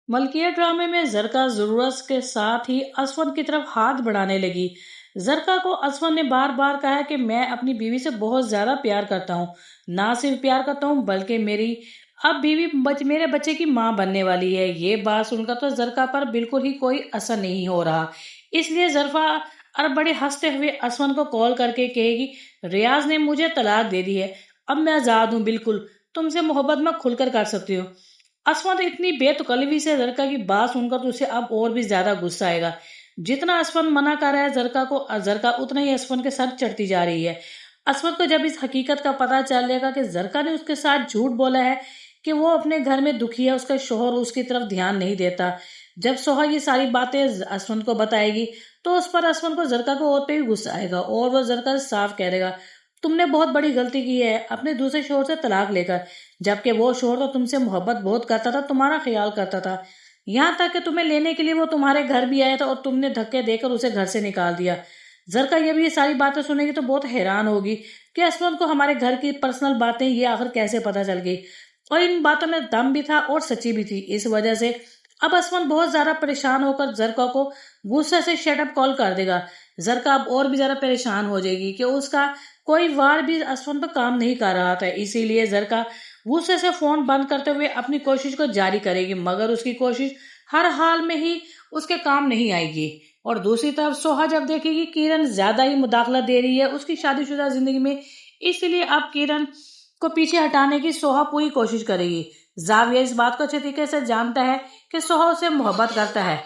Malkiya ड्रामे में जरका जरूरत के साथ ही असफन की तरफ हाथ बढ़ाने लगी। जरका को असफन ने बार बार कहा कि मैं अपनी बीवी से बहुत ज्यादा प्यार करता हूँ। ना सिर्फ प्यार करता हूँ बल्कि मेरी अब बीवी मेरे बच्चे की माँ बनने वाली है। ये बात सुनकर तो जरका पर बिल्कुल ही कोई असर नहीं हो रहा। इसलिए जरफा और बड़े हंसते हुए असफन को कॉल करके कहेगी, रियाज ने मुझे तलाक दे दी है। अब मैं आजाद हूँ, बिल्कुल तुमसे मोहब्बत में खुलकर कर सकती हूँ। असफन इतनी बेतकल्लुफी से जरका की बात सुनकर तो उसे अब और भी ज्यादा गुस्सा आएगा। जितना असफन मना कर रहा है जरका को, जरका उतना ही असफन के सर चढ़ती जा रही है। असफन को जब इस हकीकत का पता चलेगा कि जरका ने उसके साथ झूठ बोला है कि वो अपने घर में दुखी है, उसका शोहर उसकी तरफ ध्यान नहीं देता, जब सोहा ये सारी बातें असफन को बताएगी तो उस पर असफन को जरका को और पे भी गुस्सा आएगा और वो जरका से साफ कह देगा, तुमने बहुत बड़ी गलती की है अपने दूसरे शोहर से तलाक लेकर, जबकि वो शोहर तो तुमसे मोहब्बत बहुत करता था, तुम्हारा ख्याल करता था, यहाँ तक कि तुम्हें लेने के लिए वो तुम्हारे घर भी आया था और तुमने धक्के देकर उसे घर से निकाल दिया। जरका ये भी ये सारी बातें सुनेगी तो बहुत हैरान होगी कि असमत को हमारे घर की पर्सनल बातें ये आखिर कैसे पता चल गई, और इन बातों में दम भी था और सच्ची भी थी। इस वजह से अब असमत बहुत ज्यादा परेशान होकर जरका को गुस्से से शटअप कॉल कर देगा। जरका अब और भी ज्यादा परेशान हो जाएगी कि उसका कोई वार भी असफन पर काम नहीं कर रहा था। इसीलिए जरका गुस्से से फोन बंद करते हुए अपनी कोशिश को जारी करेगी, मगर उसकी कोशिश हर हाल में ही उसके काम नहीं आएगी। और दूसरी तरफ सोहा जब देखेगी किरण ज्यादा ही मुदाखला दे रही है उसकी शादीशुदा जिंदगी में, इसलिए अब किरण को पीछे हटाने की सोहा पूरी कोशिश करेगी। जाविया इस बात को अच्छे तरीके से जानता है कि सोहा उसे मोहब्बत करता है,